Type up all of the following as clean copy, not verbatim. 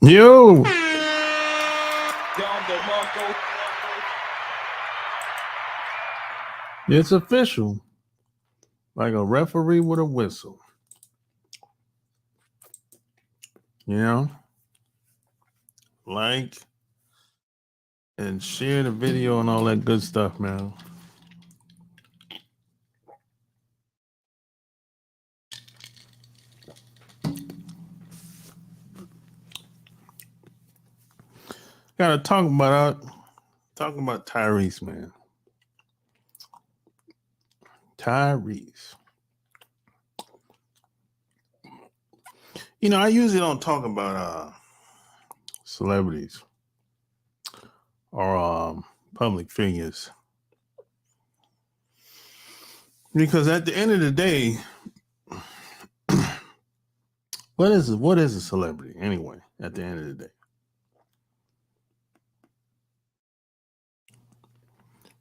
Yo, it's official. Like a referee with a whistle. You know? Like and share the video and all that good stuff, man. Gotta talk about Tyrese, man. Tyrese. You know, I usually don't talk about celebrities or public figures. Because at the end of the day, what is a celebrity anyway, at the end of the day?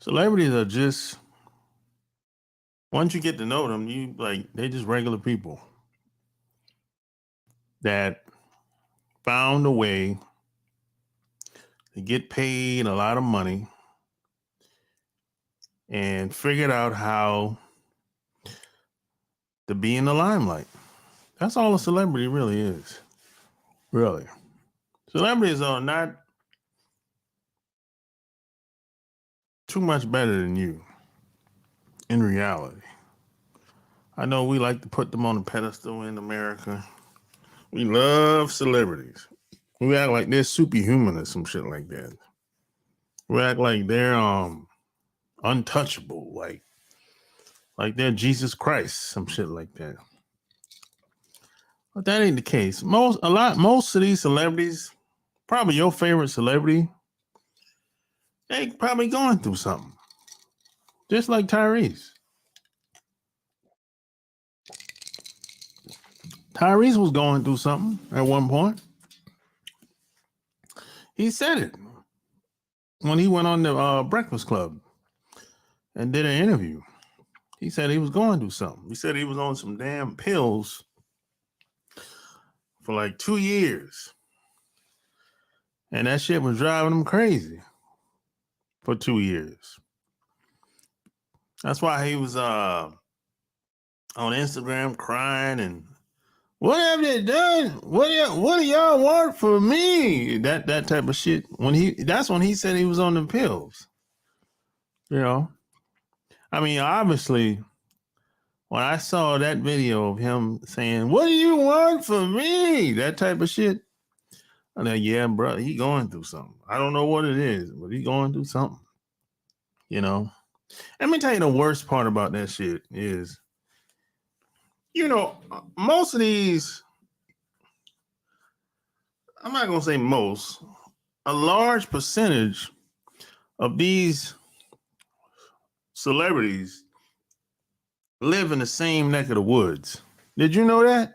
Celebrities are just, once you get to know them, they're just regular people that found a way to get paid a lot of money and figured out how to be in the limelight. That's all a celebrity really is. Really. Celebrities are not too much better than you in reality. I know we like to put them on a pedestal in America. We love celebrities. We act like they're superhuman or some shit like that. We act like they're untouchable, like they're Jesus Christ, some shit like that. But that ain't the case. Most of these celebrities, probably your favorite celebrity, they probably going through something. Just like Tyrese. Tyrese was going through something at one point. He said it when he went on the Breakfast Club and did an interview. He said he was going through something. He said he was on some damn pills for like 2 years. And that shit was driving him crazy for 2 years. That's why he was on Instagram crying and, what have they done? What do y'all want from me? That type of shit. That's when he said he was on the pills. You know? I mean, obviously, when I saw that video of him saying, what do you want from me? That type of shit. I'm like, yeah, bro, he going through something. I don't know what it is, but he going through something. You know? Let me tell you the worst part about that shit is, you know, most of these, I'm not going to say most, a large percentage of these celebrities live in the same neck of the woods. Did you know that?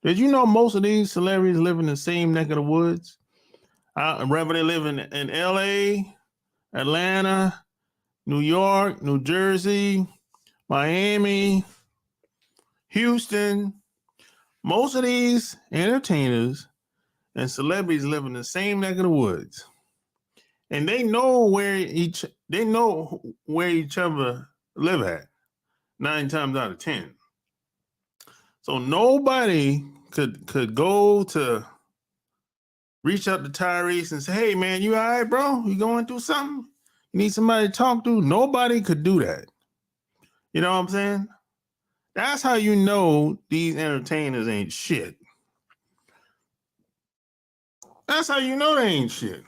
Did you know most of these celebrities live in the same neck of the woods? Whether they live in LA, Atlanta, New York, New Jersey, Miami, Houston, most of these entertainers and celebrities live in the same neck of the woods. And they know where each other live at 9 times out of 10. So nobody could go to reach out to Tyrese and say, hey man, you all right, bro? You going through something? You need somebody to talk to? Nobody could do that. You know what I'm saying? That's how you know these entertainers ain't shit. That's how you know they ain't shit.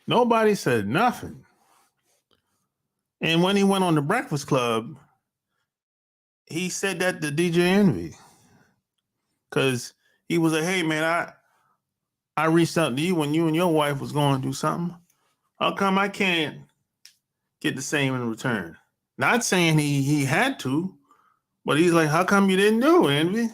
Nobody said nothing. And when he went on the Breakfast Club, he said that to DJ Envy. Because he was like, hey man, I reached out to you when you and your wife was going through something. How come I can't get the same in return? Not saying he had to, but he's like, how come you didn't do it, Envy?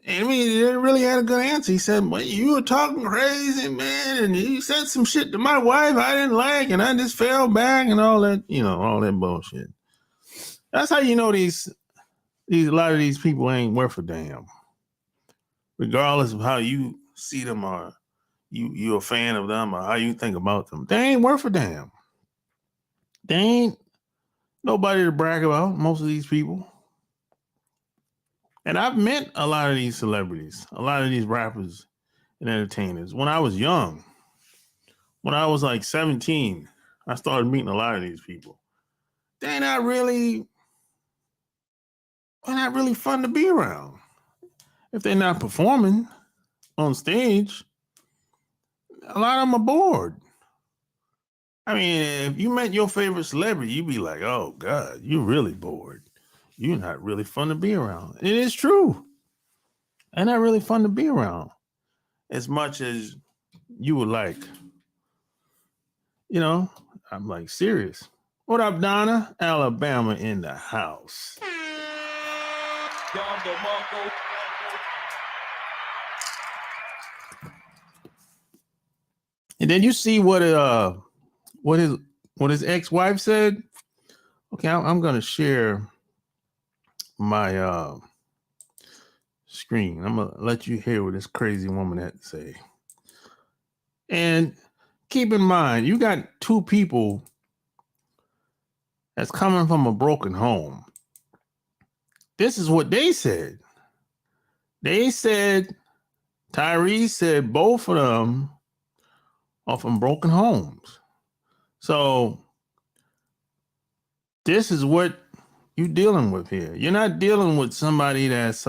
Envy didn't really have a good answer. He said, well, you were talking crazy, man, and you said some shit to my wife I didn't like, and I just fell back and all that, all that bullshit. That's how you know a lot of these people ain't worth a damn. regardless of how you see them or you're a fan of them or how you think about them, they ain't worth a damn. They ain't nobody to brag about, most of these people. And I've met a lot of these celebrities, a lot of these rappers and entertainers. When I was young, when I was like 17, I started meeting a lot of these people. They're not really fun to be around. If they're not performing on stage, a lot of them are bored. I mean, if you met your favorite celebrity, you'd be like, oh God, you're really bored. You're not really fun to be around. It is true. They're not really fun to be around as much as you would like. You know, I'm like serious. What up, Donna? Alabama in the house. And then you see what his ex-wife said. Okay, I'm gonna share my screen. I'm gonna let you hear what this crazy woman had to say. And keep in mind, you got two people that's coming from a broken home. This is what they said. They said, Tyrese said both of them are from broken homes. So this is what you're dealing with here. You're not dealing with somebody that's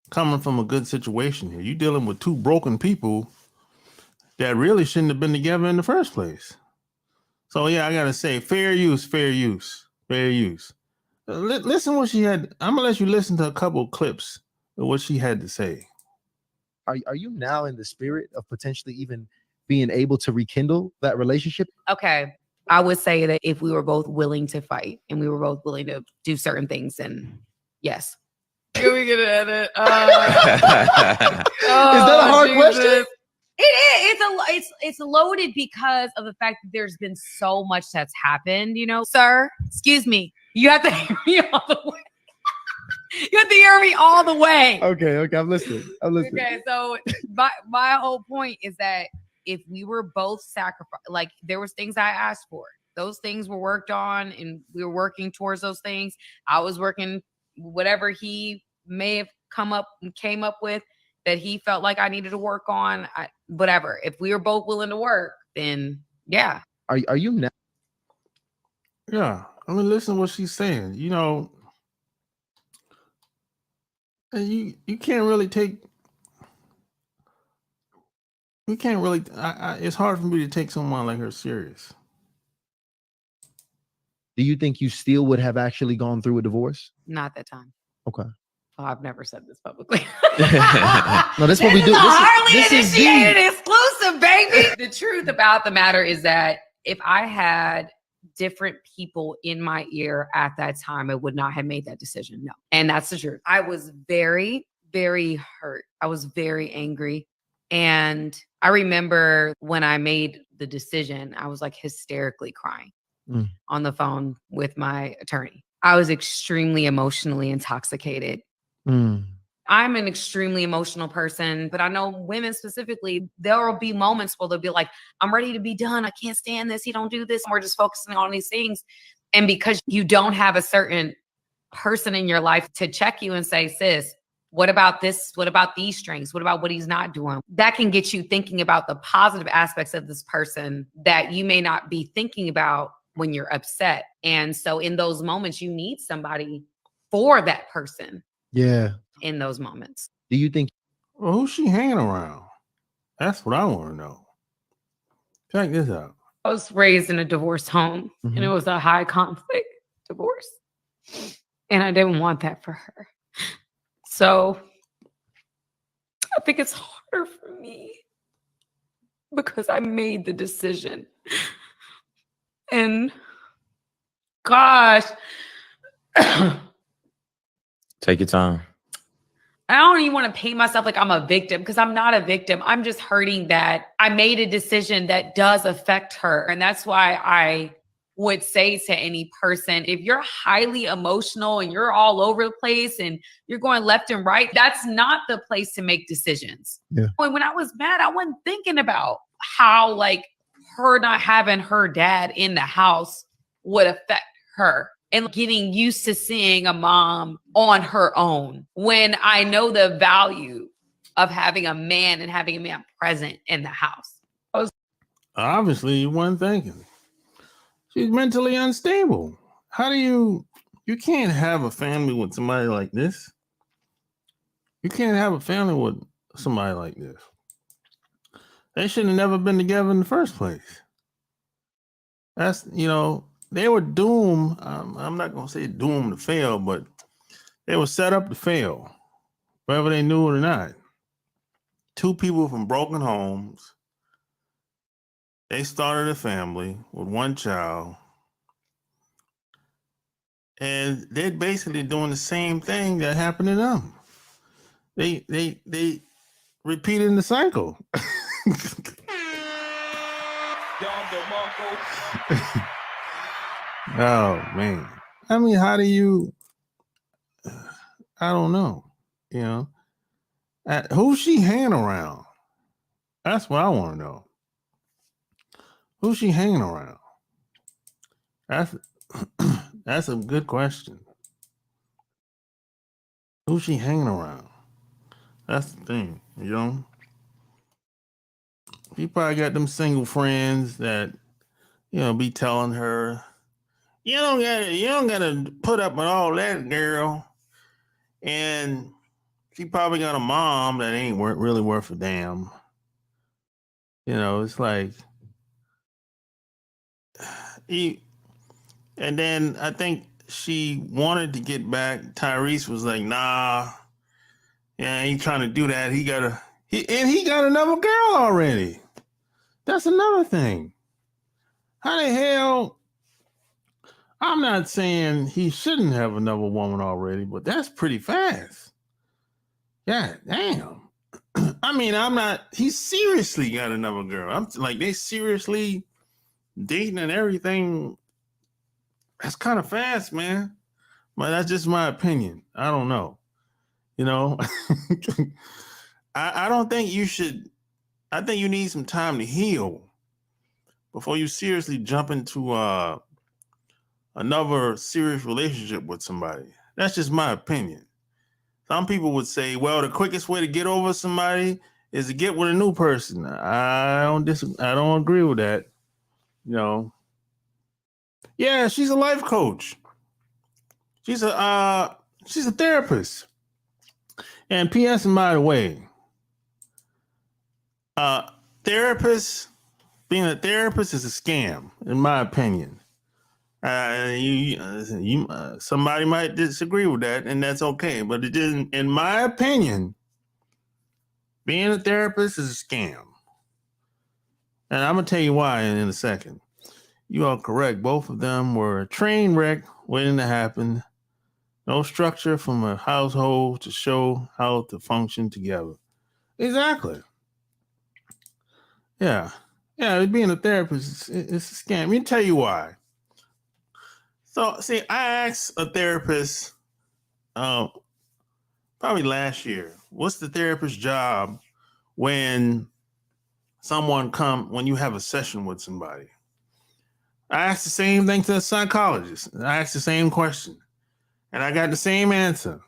coming from a good situation here. You're dealing with two broken people that really shouldn't have been together in the first place. So yeah, I gotta say, fair use. Listen what she had. I'm gonna let you listen to a couple clips of what she had to say. Are you now in the spirit of potentially even being able to rekindle that relationship? Okay. I would say that if we were both willing to fight and we were both willing to do certain things, then yes. Can we get an edit? Is that a hard question? It is. It's loaded because of the fact that there's been so much that's happened, you know. Sir, excuse me. You have to hear me all the way. You have to hear me all the way. Okay, I'm listening. Okay, so my whole point is that if we were both sacrificed, like there was things I asked for, those things were worked on, and we were working towards those things. I was working whatever he may have came up with that he felt like I needed to work on. Whatever. If we were both willing to work, then yeah. Are you now? Yeah, I mean, listen to what she's saying. You know, and you can't really take. We can't really. It's hard for me to take someone like her serious. Do you think you still would have actually gone through a divorce? Not that time. Okay. Oh, I've never said this publicly. No, that's what we do. This is exclusive, baby. The truth about the matter is that if I had different people in my ear at that time, I would not have made that decision. No. And that's the truth. I was very, very hurt. I was very angry. And I remember when I made the decision, I was like hysterically crying on the phone with my attorney. I was extremely emotionally intoxicated. I'm an extremely emotional person, but I know women specifically, there will be moments where they'll be like, I'm ready to be done. I can't stand this. You don't do this. We're just focusing on these things. And because you don't have a certain person in your life to check you and say, sis, what about this? What about these strengths? What about what he's not doing? That can get you thinking about the positive aspects of this person that you may not be thinking about when you're upset. And so in those moments, you need somebody for that person. Yeah. In those moments. Do you think? Well, who's she hanging around? That's what I want to know. Check this out. I was raised in a divorce home, and it was a high conflict divorce. And I didn't want that for her. So I think it's harder for me because I made the decision. And gosh. Take your time. I don't even want to paint myself like I'm a victim because I'm not a victim. I'm just hurting that I made a decision that does affect her. And that's why I would say to any person, if you're highly emotional and you're all over the place and you're going left and right, that's not the place to make decisions. Yeah. When I was mad, I wasn't thinking about how like her not having her dad in the house would affect her and getting used to seeing a mom on her own when I know the value of having a man and having a man present in the house. Obviously, you weren't thinking. She's mentally unstable. How do you can't have a family with somebody like this? You can't have a family with somebody like this. They should have never been together in the first place. That's, they were doomed. I'm not going to say doomed to fail, but they were set up to fail, whether they knew it or not. Two people from broken homes. They started a family with one child. And they're basically doing the same thing that happened to them. They repeating the cycle. Oh man. I mean, how do you I don't know. Who's she hanging around? That's what I want to know. Who's she hanging around? That's a good question. Who's she hanging around? That's the thing, She probably got them single friends that, be telling her, you don't gotta put up with all that, girl. And she probably got a mom that ain't really worth a damn. It's like, and then I think she wanted to get back. Tyrese was like, nah, yeah, I ain't trying to do that. He got another girl already. That's another thing. How the hell? I'm not saying he shouldn't have another woman already, but that's pretty fast. God damn. I mean, he seriously got another girl. I'm like, they seriously dating and everything. That's kind of fast, man. But that's just my opinion. I don't know. I don't think you should. I think you need some time to heal before you seriously jump into another serious relationship with somebody. That's just my opinion. Some people would say, well, the quickest way to get over somebody is to get with a new person. I don't agree with that. Yeah, she's a life coach. She's a therapist. And P.S. and by the way, being a therapist is a scam, in my opinion. Somebody might disagree with that, and that's okay. But it isn't, in my opinion, being a therapist is a scam. And I'm going to tell you why in a second. You are correct. Both of them were a train wreck waiting to happen. No structure from a household to show how to function together. Exactly. Yeah. Yeah, being a therapist, it's a scam. Let me tell you why. So, see, I asked a therapist probably last year, what's the therapist's job when you have a session with somebody? I asked the same thing to a psychologist. I asked the same question, and I got the same answer.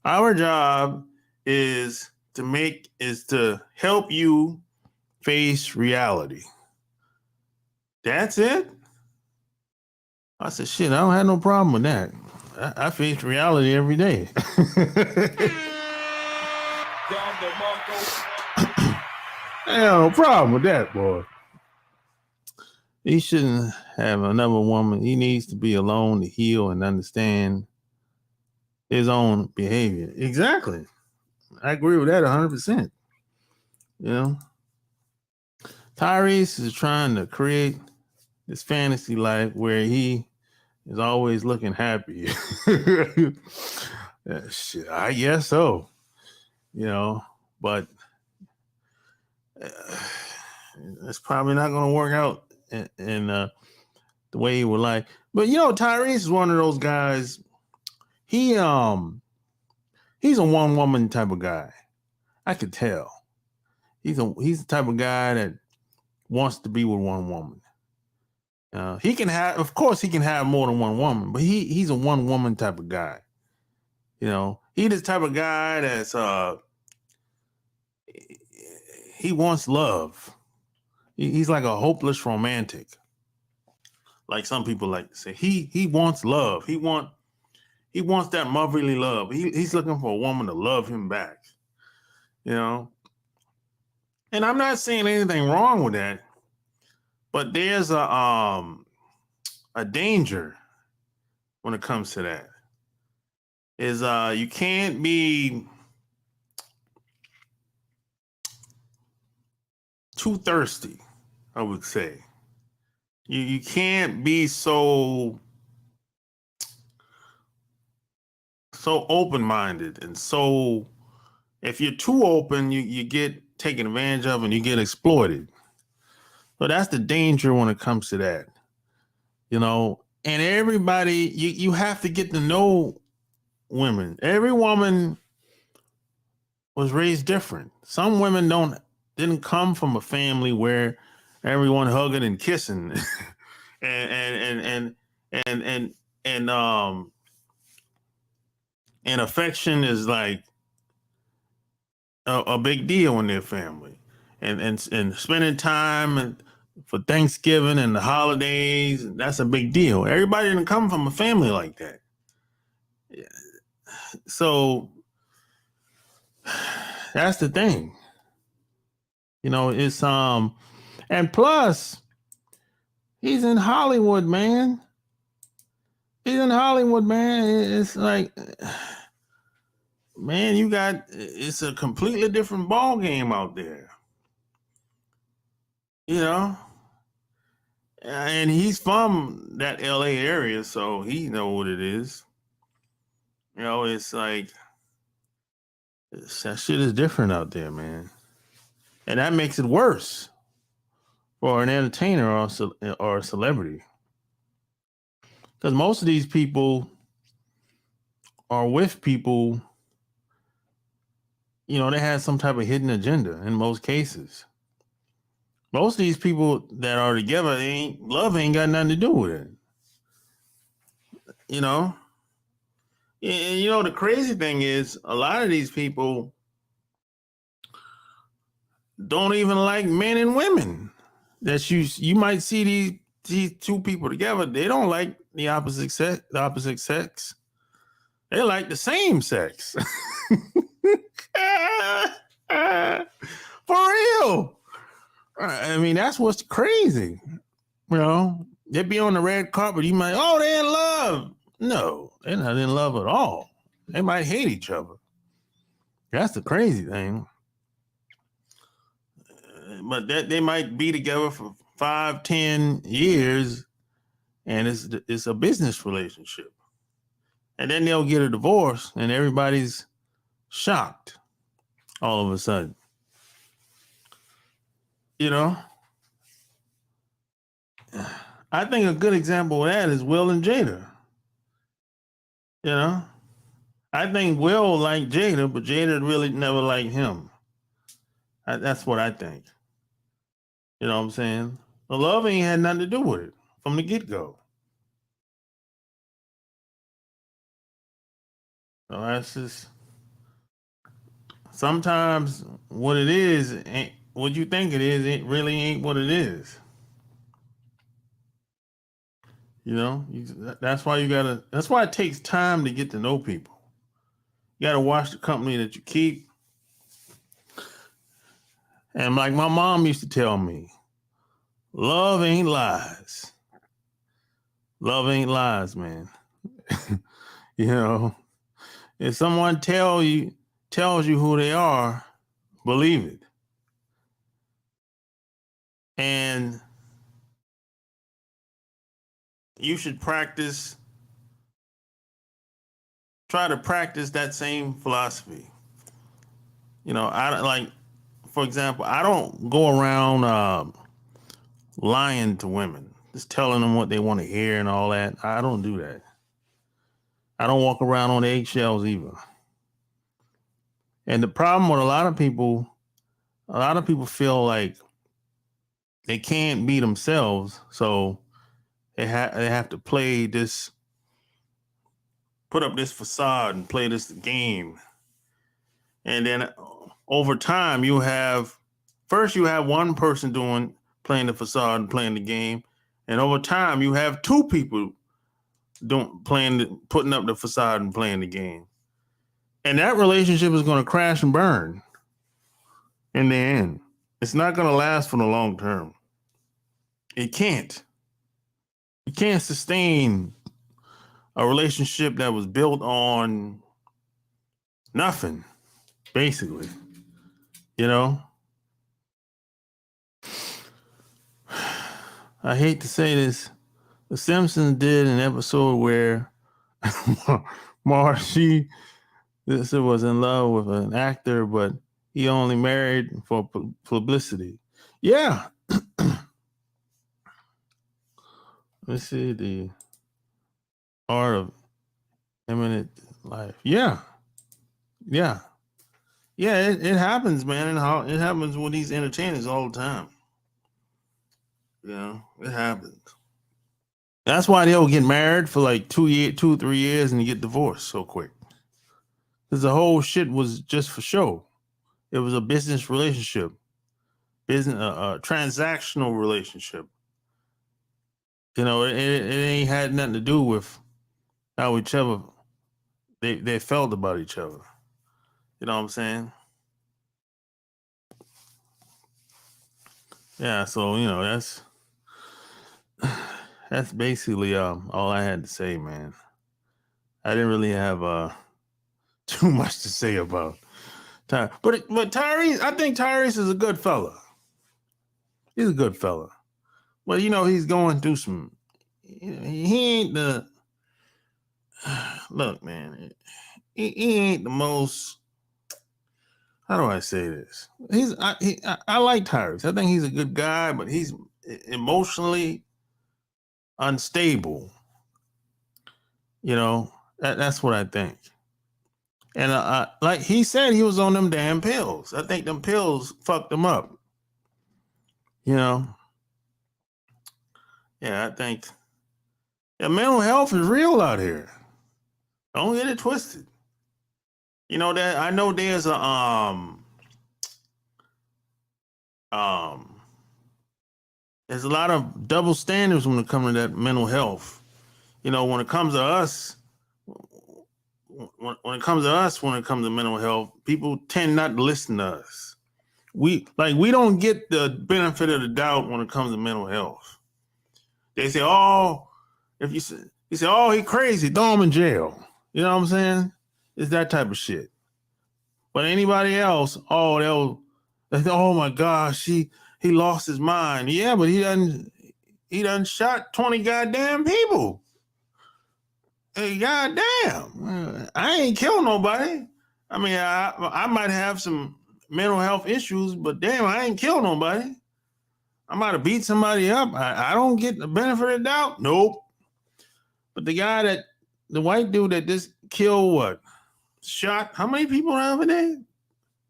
Our job is to help you face reality. That's it? I said, shit, I don't have no problem with that. I face reality every day. I have no problem with that, boy. He shouldn't have another woman. He needs to be alone to heal and understand his own behavior. Exactly. I agree with that 100%. Tyrese is trying to create this fantasy life where he is always looking happy. Shit, I guess so. But it's probably not going to work out. And the way he would like. But you know, Tyrese is one of those guys. He's a one woman type of guy. I could tell. He's the type of guy that wants to be with one woman. He can have, of course, he can have more than one woman, but he's a one woman type of guy. You know, he's the type of guy that's he wants love. He's like a hopeless romantic. Like some people like to say, he wants love. He wants that motherly love. He's looking for a woman to love him back. You know, and I'm not saying anything wrong with that, but there's a danger when it comes to that. Is you can't be too thirsty, I would say. You can't be so open-minded and so, if you're too open, you get taken advantage of and you get exploited. So that's the danger when it comes to that. You know, and everybody, you have to get to know women. Every woman was raised different. Some women didn't come from a family where everyone hugging and kissing and affection is like a big deal in their family, and spending time for Thanksgiving and the holidays, that's a big deal. Everybody didn't come from a family like that. So that's the thing. You know, it's and plus he's in Hollywood, man. He's in Hollywood, man. It's like, man, it's a completely different ball game out there. You know? And he's from that LA area, so he know what it is. You know, it's like, that shit is different out there, man. And that makes it worse for an entertainer or a celebrity. Because most of these people are with people, you know, they have some type of hidden agenda in most cases. Most of these people that are together, love ain't got nothing to do with it. You know? And you know, the crazy thing is, a lot of these people don't even like men and women. That you might see these two people together, they don't like the opposite sex. They like the same sex. For real. I mean, that's what's crazy. You know, they'd be on the red carpet. You might, they're in love. No, they're not in love at all. They might hate each other. That's the crazy thing. But they might be together for 5-10 years, and it's a business relationship. And then they'll get a divorce, and everybody's shocked all of a sudden. You know? I think a good example of that is Will and Jada. You know? I think Will liked Jada, but Jada really never liked him. That's what I think. You know what I'm saying? The love ain't had nothing to do with it from the get-go. So that's just, sometimes what it is ain't what you think it is. It really ain't what it is. You know, that's why it takes time to get to know people. You got to watch the company that you keep. And like my mom used to tell me, love ain't lies. Love ain't lies, man. You know, if someone tells you who they are, believe it. And you should try to practice that same philosophy. You know, for example, I don't go around lying to women. just telling them what they want to hear and all that. I don't do that. I don't walk around on eggshells either. And the problem with a lot of people feel like they can't be themselves, so they have to play this, put up this facade and play this game. And then over time, you have one person playing the facade and playing the game, and over time, you have two people putting up the facade and playing the game, and that relationship is going to crash and burn in the end. It's not going to last for the long term. It can't. You can't sustain a relationship that was built on nothing, basically. You know? I hate to say this. The Simpsons did an episode where Marcy was in love with an actor, but he only married for publicity. Yeah. Let's see, the art of imminent life. Yeah. It happens, man, and how it happens with these entertainers all the time. You know, it happens. That's why they'll get married for like 2, 3 years and get divorced so quick. Because the whole shit was just for show. It was a business relationship, a transactional relationship. You know, it ain't had nothing to do with how each other they felt about each other. You know what I'm saying? Yeah, so you know that's basically all I had to say, man. I didn't really have too much to say about Tyrese. But Tyrese, I think Tyrese is a good fella. He's a good fella. But you know, he's going through some. He ain't the. Look, man. He ain't the most. How do I say this? I like Tyrese. I think he's a good guy, but he's emotionally unstable. You know, that's what I think. And like he said, he was on them damn pills. I think them pills fucked him up. You know. Yeah, I think. Yeah, mental health is real out here. Don't get it twisted. You know that I know there's a there's a lot of double standards when it comes to that mental health. You know, when it comes to us, when it comes to mental health, people tend not to listen to us. We don't get the benefit of the doubt when it comes to mental health. They say, oh, if you say, oh, he crazy, throw him in jail. You know what I'm saying? It's that type of shit. But anybody else, oh my gosh, he lost his mind. Yeah, but he done shot 20 goddamn people. Hey, goddamn, I ain't killed nobody. I mean, I might have some mental health issues, but damn, I ain't killed nobody. I might have beat somebody up. I don't get the benefit of the doubt. Nope. But the white dude that just killed shot, how many people over there?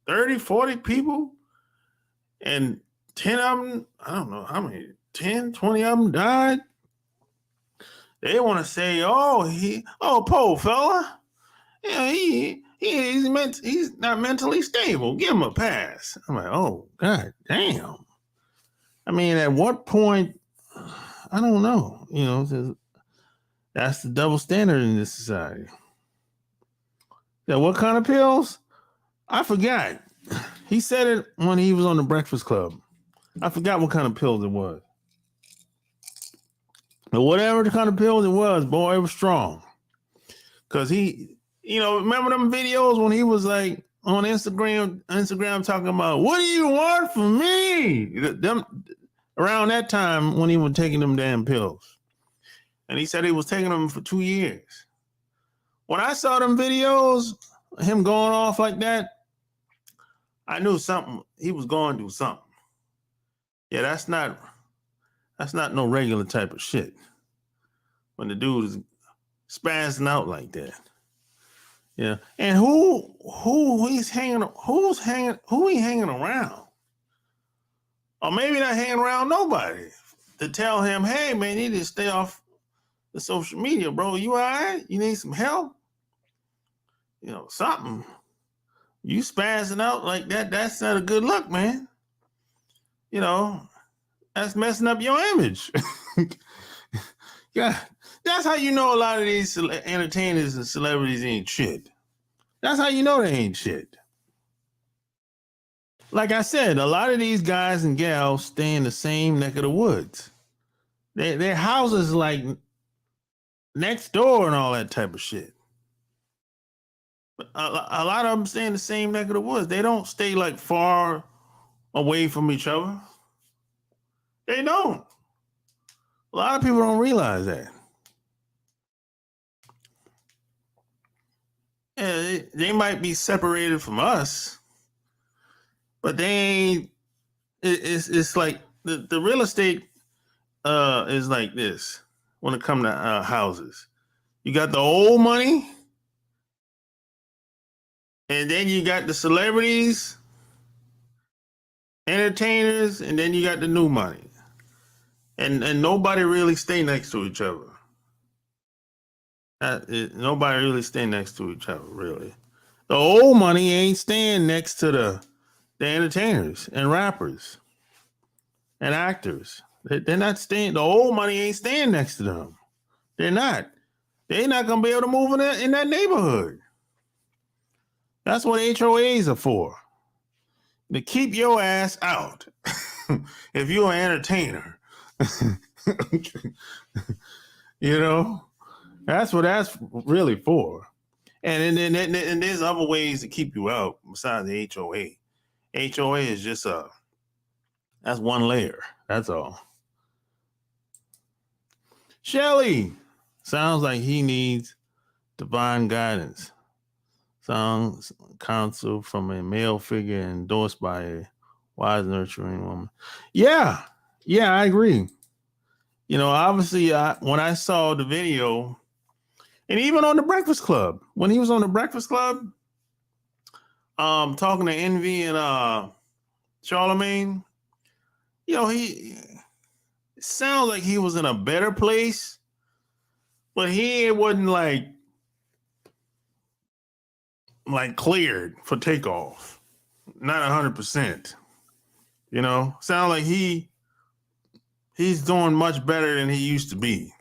30, 40 people? And 10 of them, I don't know how many, 10, 20 of them died. They want to say, poor fella. Yeah, he's not mentally stable. Give him a pass. I'm like, oh, God damn. I mean, at what point, I don't know. You know, that's the double standard in this society. Yeah, what kind of pills? I forgot. He said it when he was on the Breakfast Club. I forgot what kind of pills it was. But whatever the kind of pills it was, boy, it was strong. Because he, you know, remember them videos when he was like on Instagram talking about, what do you want from me? Around that time when he was taking them damn pills. And he said he was taking them for 2 years. When I saw them videos, him going off like that, I knew something. He was going through something. Yeah, that's not That's not no regular type of shit. When the dude is spazzing out like that. Yeah. And who he hanging around? Or maybe not hanging around nobody to tell him, hey man, you need to stay off the social media, bro. You all right? You need some help? You know, something. You spazzing out like that, that's not a good look, man. You know, that's messing up your image. Yeah. That's how you know a lot of these entertainers and celebrities ain't shit. That's how you know they ain't shit. Like I said, a lot of these guys and gals stay in the same neck of the woods. Their houses like next door and all that type of shit. But a lot of them stay in the same neck of the woods. They don't stay like far away from each other. They don't. A lot of people don't realize that. Yeah, they might be separated from us, but they ain't. It's like the real estate is like this when it comes to houses. You got the old money, and then you got the celebrities, entertainers, and then you got the new money. And nobody really stay next to each other. Nobody really stay next to each other, really. The old money ain't staying next to the entertainers and rappers and actors. They're not staying. The old money ain't staying next to them. They're not. They're not gonna be able to move in that neighborhood. That's what HOAs are for. To keep your ass out. If you're an entertainer. You know, that's what that's really for. And then there's other ways to keep you out besides the HOA. HOA is just that's one layer. That's all. Shelly sounds like he needs divine guidance. Sounds counsel from a male figure endorsed by a wise, nurturing woman. Yeah, I agree. You know, obviously, when I saw the video, and even on the Breakfast Club, when he was on the Breakfast Club, talking to Envy and Charlemagne, you know, he sounds like he was in a better place, but he wasn't like cleared for takeoff. Not 100%. You know, sound like he's doing much better than he used to be.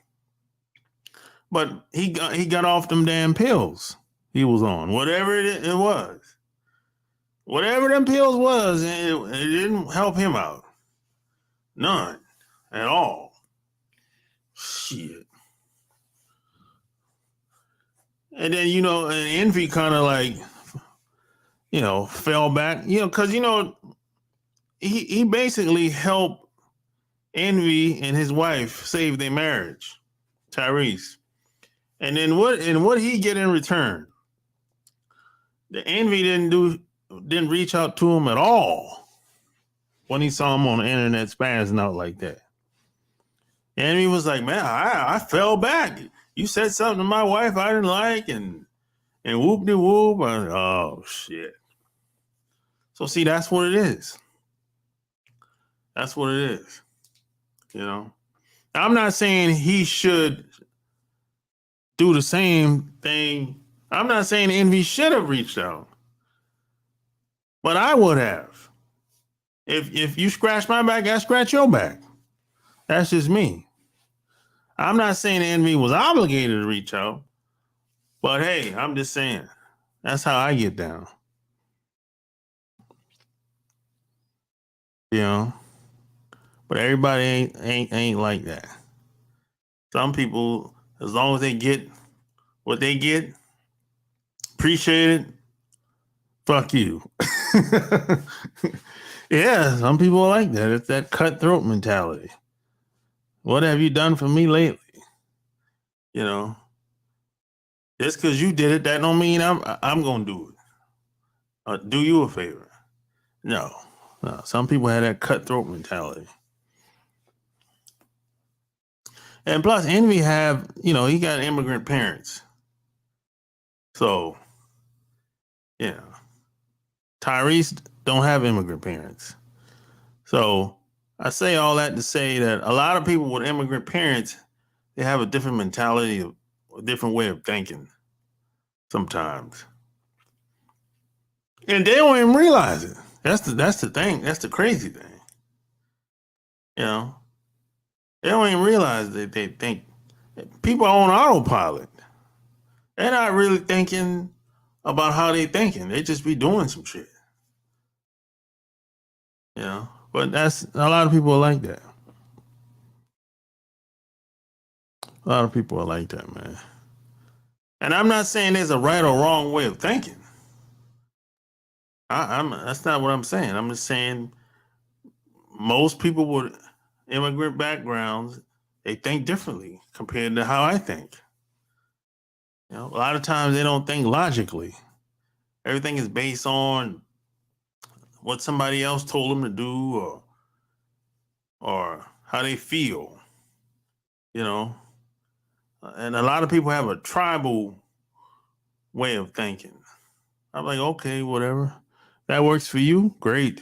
But he got off them damn pills he was on, whatever it was. Whatever them pills was, it didn't help him out. None at all. Shit. And then, you know, and Envy kind of like, you know, fell back, you know, because, you know, he basically helped Envy and his wife save their marriage, Tyrese. And then what he get in return? The Envy didn't reach out to him at all when he saw him on the internet spazzing out like that. Envy was like, man, I fell back. You said something to my wife I didn't like, and whoop-de-whoop. Oh, shit. So, see, that's what it is. That's what it is. You know? I'm not saying he should do the same thing. I'm not saying Envy should have reached out. But I would have. If you scratch my back, I scratch your back. That's just me. I'm not saying Envy was obligated to reach out. But hey, I'm just saying. That's how I get down. You know? But everybody ain't like that. Some people, as long as they get what they get, appreciate it, fuck you. Yeah, some people are like that. It's that cutthroat mentality. What have you done for me lately? You know, just because you did it, that don't mean I'm gonna do it. Do you a favor? No. Some people have that cutthroat mentality. And plus, Envy have, he got immigrant parents. So, Tyrese don't have immigrant parents. So I say all that to say that a lot of people with immigrant parents, they have a different mentality, a different way of thinking sometimes. And they don't even realize it. That's the thing. That's the crazy thing. They don't even realize that they think people are on autopilot. They're not really thinking about how they thinking. They just be doing some shit. But that's a lot of people are like that. A lot of people are like that, man. And I'm not saying there's a right or wrong way of thinking. That's not what I'm saying. I'm just saying most people with immigrant backgrounds, they think differently compared to how I think. A lot of times they don't think logically. Everything is based on what somebody else told them to do or how they feel, And a lot of people have a tribal way of thinking. I'm like, okay, whatever. That works for you, great.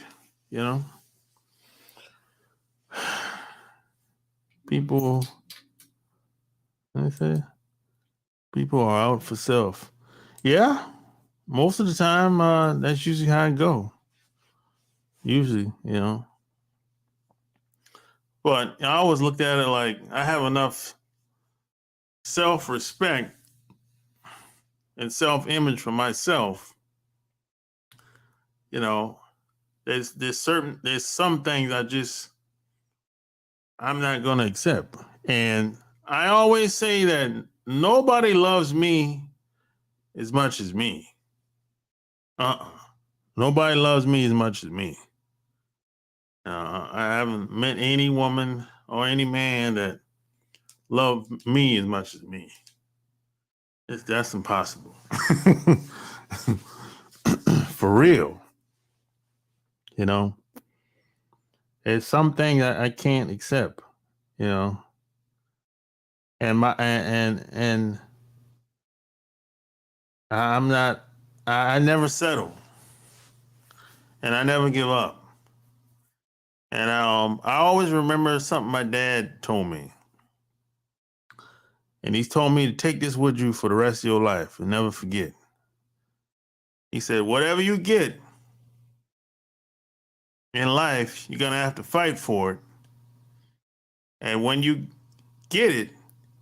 People, I say, people are out for self. Yeah, most of the time, that's usually how it go. Usually, But I always looked at it like I have enough self-respect and self-image for myself. There's some things I'm not gonna accept. And I always say that nobody loves me as much as me. Nobody loves me as much as me. I haven't met any woman or any man that loved me as much as me. That's impossible. For real. It's something that I can't accept, and I'm not, I never settle and I never give up. And I always remember something my dad told me. And he's told me to take this with you for the rest of your life and never forget. He said, whatever you get in life, you're going to have to fight for it. And when you get it,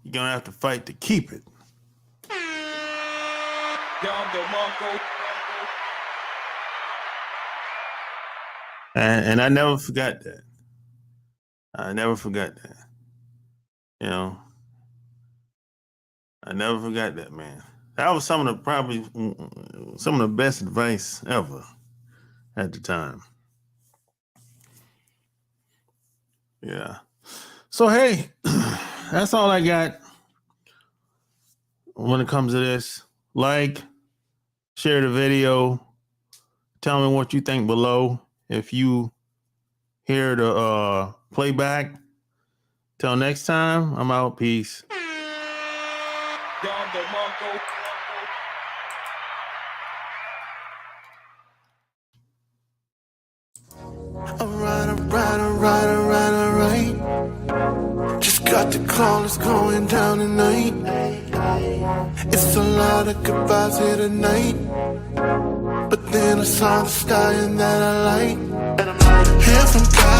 you're going to have to fight to keep it. And I never forgot that. I never forgot that. I never forgot that, man. That was some of the best advice ever at the time. Yeah. So, hey, that's all I got when it comes to this. Like, share the video. Tell me what you think below. If you hear the playback. Till next time, I'm out. Peace. Alright. Just got the call, it's going down tonight. It's a lot of goodbyes here tonight. But then I saw the sky and that I like. Here from God.